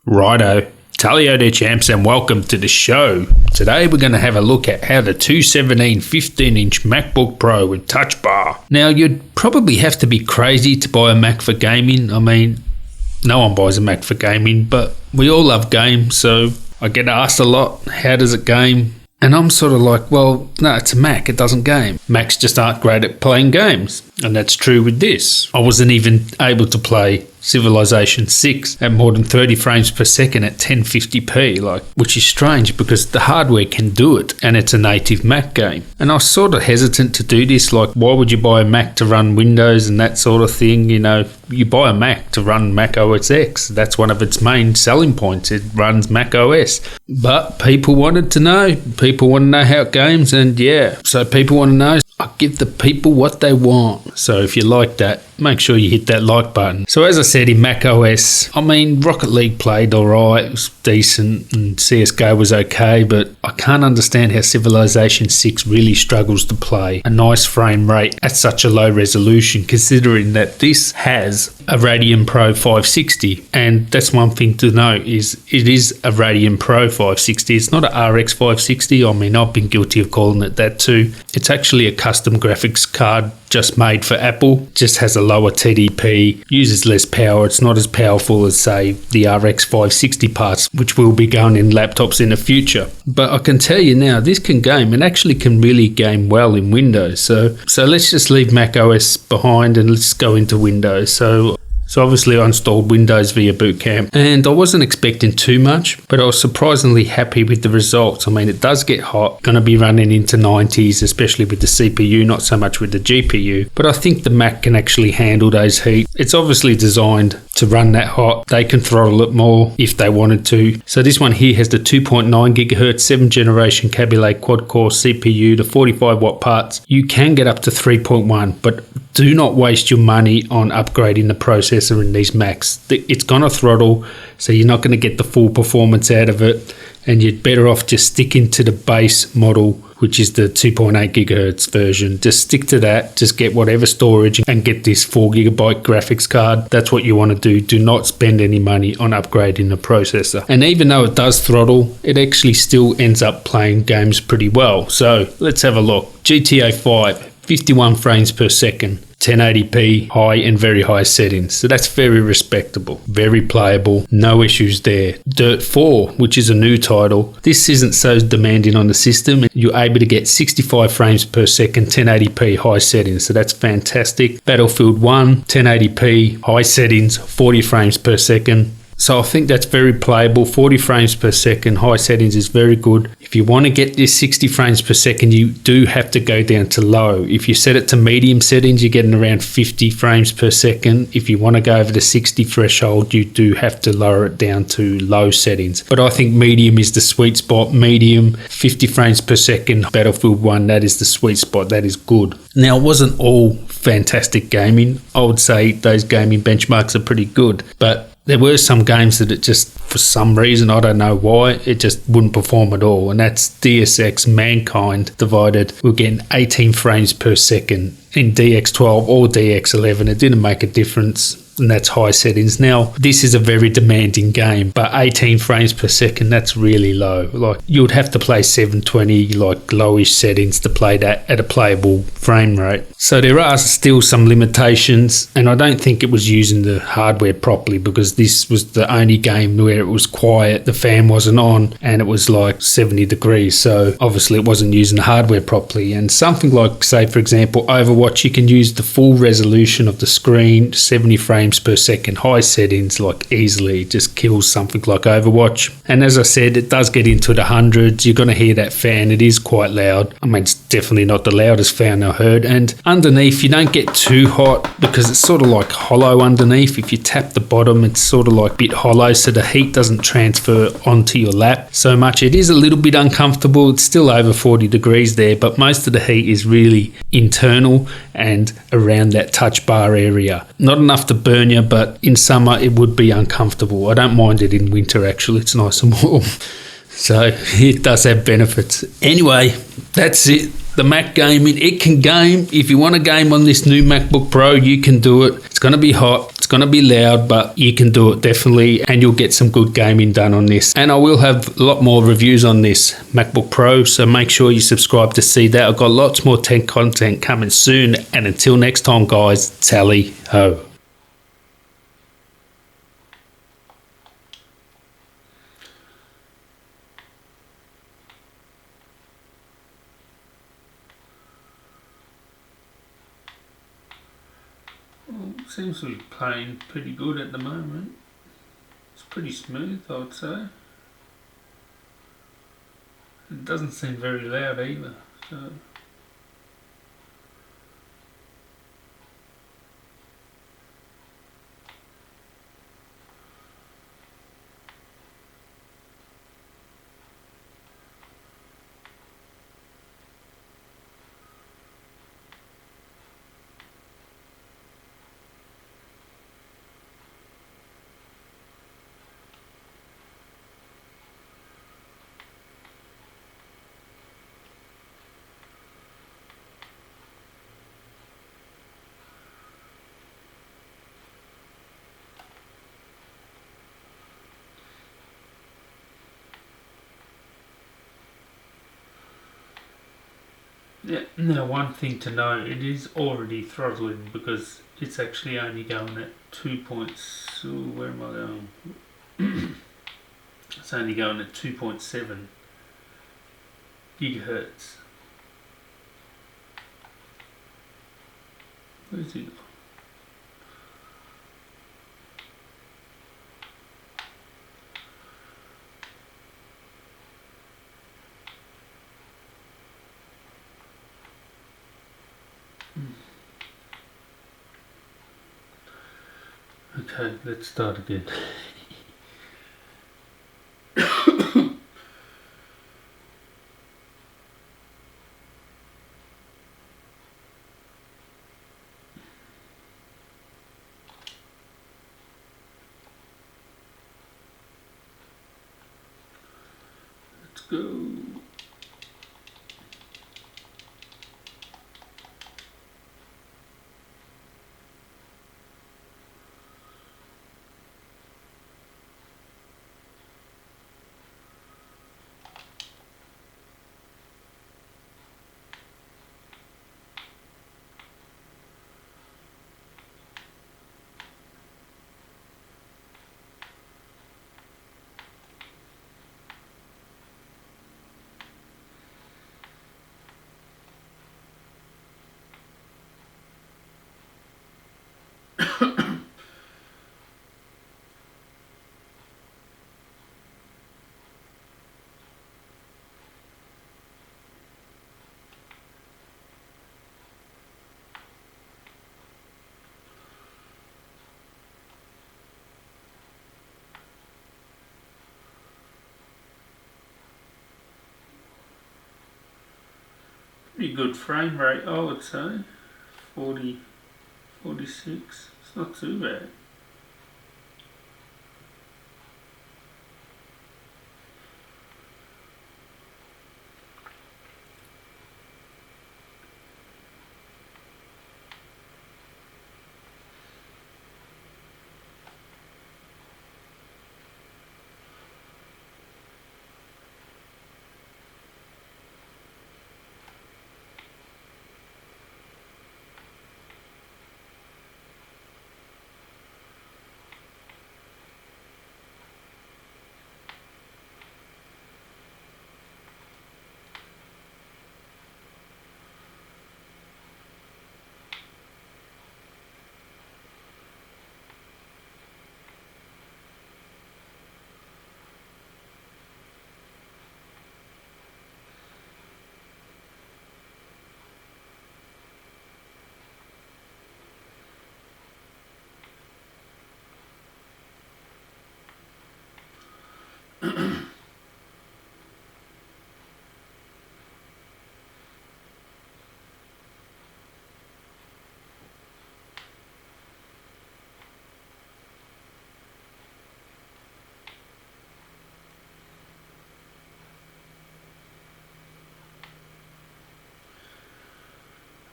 Righto, Talio there champs, and welcome to the show. Today we're going to have a look at how the 217 15-inch MacBook Pro with touch bar. Now you'd probably have to be crazy to buy a Mac for gaming. I mean, no one buys a Mac for gaming, but we all love games, so I get asked a lot, how does it game? And I'm sort of like, well, no, it's a Mac, it doesn't game. Macs just aren't great at playing games. And that's true with this. I wasn't even able to play Civilization 6 at more than 30 frames per second at 1050p, which is strange because the hardware can do it and it's a native Mac game. And I was sort of hesitant to do this, like why would you buy a Mac to run Windows and that sort of thing? You know, you buy a Mac to run Mac OS X. That's one of its main selling points. It runs Mac OS. But people wanted to know. People want to know how it games, and yeah, so people want to know. I give the people what they want. So if you like that, make sure you hit that like button. So as I said, in Mac OS, I mean, Rocket League played alright, it was decent, and CSGO was okay, but I can't understand how Civilization 6 really struggles to play a nice frame rate at such a low resolution, considering that this has a Radeon Pro 560, and that's one thing to note, is it is a Radeon Pro 560. It's not a RX 560. I mean, I've been guilty of calling it that too. It's actually a custom graphics card just made for Apple, just has a lower TDP, uses less power. It's not as powerful as, say, the RX 560 parts, which will be going in laptops in the future. But I can tell you now, this can game, and actually can really game well in Windows. So let's just leave Mac OS behind and let's go into Windows. So obviously I installed Windows via Boot Camp, and I wasn't expecting too much, but I was surprisingly happy with the results. I mean, it does get hot, going to be running into 90s, especially with the CPU, not so much with the GPU, but I think the Mac can actually handle those heat. It's obviously designed to run that hot. They can throttle it more if they wanted to. So this one here has the 2.9 GHz 7th generation Kaby quad-core CPU, the 45 watt parts. You can get up to 3.1, but do not waste your money on upgrading the processor in these Macs. It's going to throttle, so you're not going to get the full performance out of it, and you're better off just sticking to the base model, which is the 2.8 gigahertz version. Just stick to that, just get whatever storage and get this 4 gigabyte graphics card. That's what you want to do. Do not spend any money on upgrading the processor. And even though it does throttle, it actually still ends up playing games pretty well. So let's have a look. GTA 5, 51 frames per second. 1080p, high and very high settings. So that's very respectable, very playable, no issues there. Dirt 4, which is a new title. This isn't so demanding on the system. You're able to get 65 frames per second, 1080p, high settings. So that's fantastic. Battlefield 1, 1080p, high settings, 40 frames per second. So I think that's very playable. 40 frames per second, high settings is very good. If you want to get this 60 frames per second, you do have to go down to low. If you set it to medium settings, you're getting around 50 frames per second. If you want to go over the 60 threshold, you do have to lower it down to low settings. But I think medium is the sweet spot. Medium, 50 frames per second, Battlefield 1, that is the sweet spot. That is good. Now, it wasn't all fantastic gaming. I would say those gaming benchmarks are pretty good, but there were some games that it just, for some reason, I don't know why, it just wouldn't perform at all. And that's Deus Ex Mankind Divided. We're getting 18 frames per second in DX12 or DX11. It didn't make a difference. And that's high settings. Now, this is a very demanding game, but 18 frames per second, that's really low. Like, you'd have to play 720, like lowish settings to play that at a playable frame rate. So there are still some limitations, and I don't think it was using the hardware properly, because this was the only game where it was quiet, the fan wasn't on, and it was like 70 degrees. So obviously it wasn't using the hardware properly. And something like, say, for example, Overwatch, you can use the full resolution of the screen, 70 frames per second, high settings, like easily just kills something like Overwatch. And as I said, it does get into the hundreds. You're going to hear that fan. It is quite loud. I mean, it's definitely not the loudest fan I heard. And underneath, you don't get too hot because it's sort of like hollow underneath. If you tap the bottom, it's sort of like a bit hollow, so the heat doesn't transfer onto your lap so much. It is a little bit uncomfortable. It's still over 40 degrees there, but most of the heat is really internal and around that touch bar area. Not enough to burn you, but in summer it would be uncomfortable. I don't mind it in winter, actually. It's nice and warm. So it does have benefits. Anyway, that's it. The Mac gaming, it can game. If you want to game on this new MacBook Pro, you can do it. It's going to be hot. It's going to be loud, but you can do it definitely, and you'll get some good gaming done on this. And I will have a lot more reviews on this MacBook Pro, so make sure you subscribe to see that. I've got lots more tech content coming soon, and until next time, guys, tally ho. Well, seems to be playing pretty good at the moment. It's pretty smooth, I would say. It doesn't seem very loud either, so... Yeah, now one thing to note, it is already throttling because it's actually only going at 2 points, where am I going? It's only going at 2.7 gigahertz. Where's it? Okay, let's start again. Let's go. Pretty good frame rate, I would say. 40, 46. It's not too bad.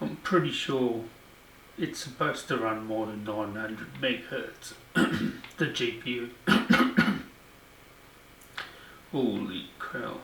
I'm pretty sure it's supposed to run more than 900 megahertz. The GPU. Holy crow.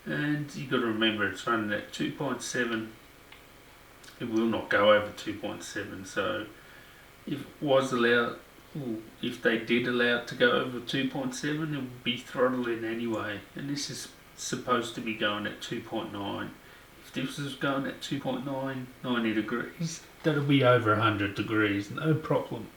And you got to remember it's running at 2.7. It will not go over 2.7, so if it was allowed, if they did allow it to go over 2.7, it would be throttling anyway. And this is supposed to be going at 2.9. If this was going at 2.9, 90 degrees, that'll be over 100 degrees, no problem.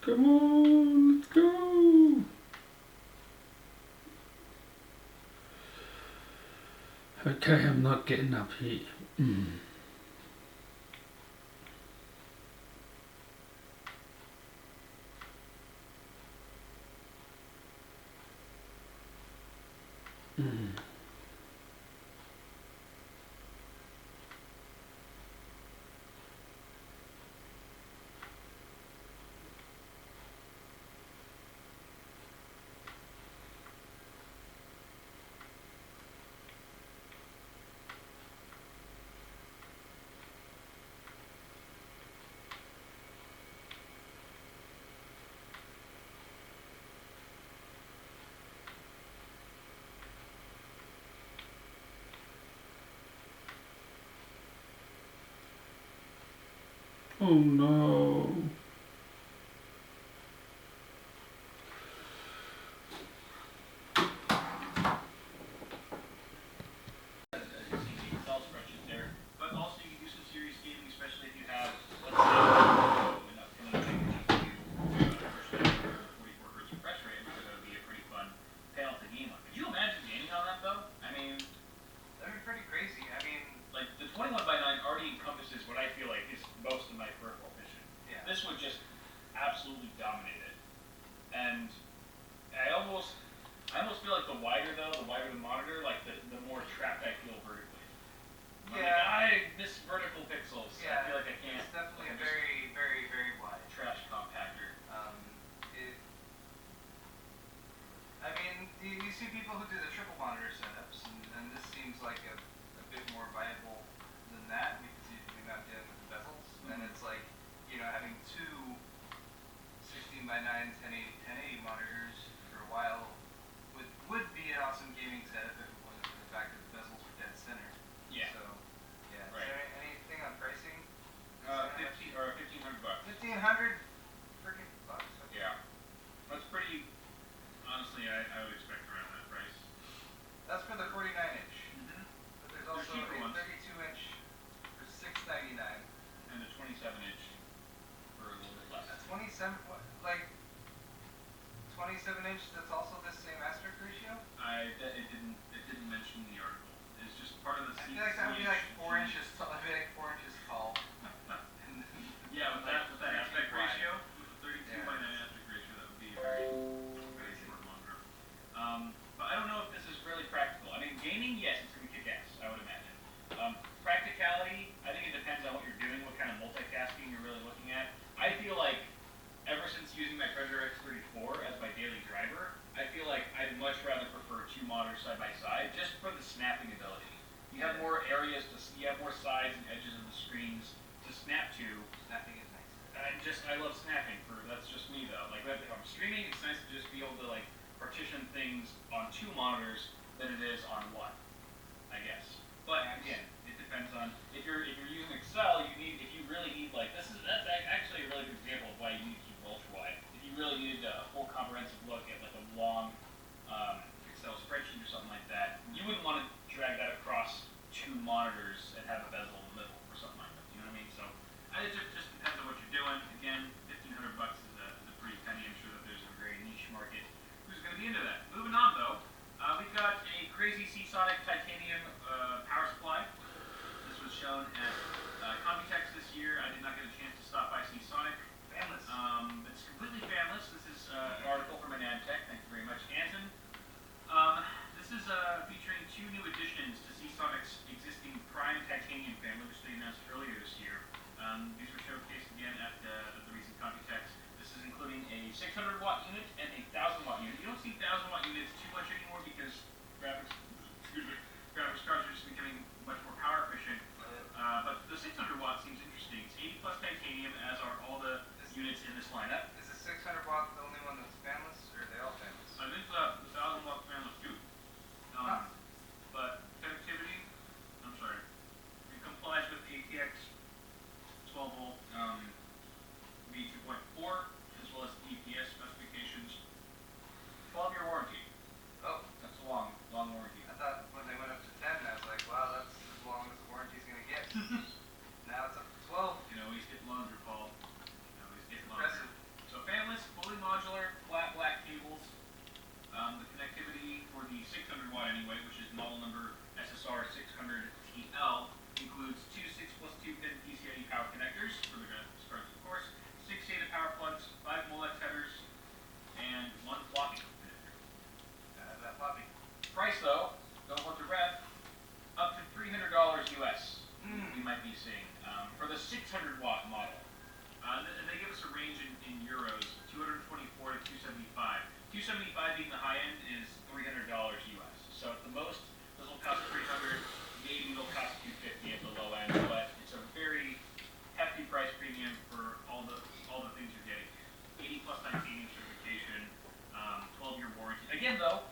Come on, let's go. Okay, I'm not getting up here. Oh no. This would just absolutely dominate it. And I almost feel like the wider the monitor, like the more trapped I feel vertically. I'm like, I miss vertical pixels. Yeah, see people who do the triple monitor setups, and this seems like a bit more viable than that because you're not dealing with the bezels. And it's like, having two 16 by 9 1080 monitors for a while would be an awesome gaming setup if it wasn't for the fact that the bezels are dead center. Yeah. So, yeah. Right. Is there anything on pricing? 1,500 bucks. 1,500 freaking bucks. Okay. Yeah. That's pretty. Honestly, I would expect around that price. That's for the 49 inch. Mm-hmm. But there's There's also cheaper a ones. 32 inch for $699. And a 27 inch for a little bit less. A 27, what, like 27 inch that's also the same aspect ratio? It didn't mention the article. It's just part of the. I feel like that would be like 4 inches tall. I'd be like 4 inches tall. Yeah, with that aspect ratio, 32 Yeah. by 9 aspect ratio, that would be very short monitor. But I don't know if this is really practical. I mean, gaming, yes, it's gonna kick ass, I would imagine. Practicality, I think it depends on what you're doing, what kind of multitasking you're really looking at. I feel like ever since using my Predator X34 as my daily driver, I feel like I'd much rather prefer two monitors side by side just for the snapping ability. You have more areas you have more sides and edges of the screens to snap to. Snapping is nice. I love snapping. That's just me though. Like if I'm streaming, it's nice to just be able to like partition things on two monitors than it is on one, I guess. But again, it depends on if you're using Excel. If you really need like that's actually a really good example of why you need to keep it ultra wide. If you really needed a full comprehensive look at like a long Excel spreadsheet or something like that, you wouldn't want to drag that across two monitors and have a bezel in the middle or something like that. You know what I mean? So it just depends on what you're doing. Again, 1,500 bucks is a pretty penny. I'm sure that there's a very niche market who's going to be into that. Moving on though, we've got a crazy Seasonic titanium power supply. This was shown at Computex this year. I did not get a chance to stop by Seasonic. Fanless. It's completely fanless. This is an article from Anantech. Thank you very much, Anton. This is featuring two new additions to Seasonic's existing Prime Titanium family, which they announced earlier this year. These were showcased again at the recent Computex. This is including a 600 watt unit and a 1000 watt unit. You don't see 1000 watt units too much anymore because graphics cards are just becoming much more power efficient. But the 600 watt seems interesting. It's 80 plus titanium, as are all the units in this lineup. Is the 600 watt the only one that's fanless, or are they all fanless? I think the 1000 watt fanless too. But connectivity, I'm sorry, it complies with ATX 12 volt V2.4 as well as EPS specifications. 12-year warranty. Oh, That's a long warranty. I thought when they went up to 10, I was like, wow, that's as long as the warranty's going to get. Now it's up to 12. You know, he's getting longer, Paul. He's getting longer. Impressive. So fanless, fully modular, flat black cables. The connectivity for the 600 watt anyway, which is model number SSR 600TL, includes two 6 plus 2 pin PCIe power connectors for the graphics cards, of course, 6 SATA power plugs, 5 Molex headers, and 1 floppy connector. That floppy. Price though, don't hold your breath, up to $300 US. We might be seeing for the 600 watt model. And they give us a range in euros, 224 to 275. 275 being the high end is $300 US. So at the most, this will cost 300. Maybe it'll cost 250 at the low end, but it's a very hefty price premium for all the things you're getting. 80 plus titanium certification, 12-year warranty. Again though,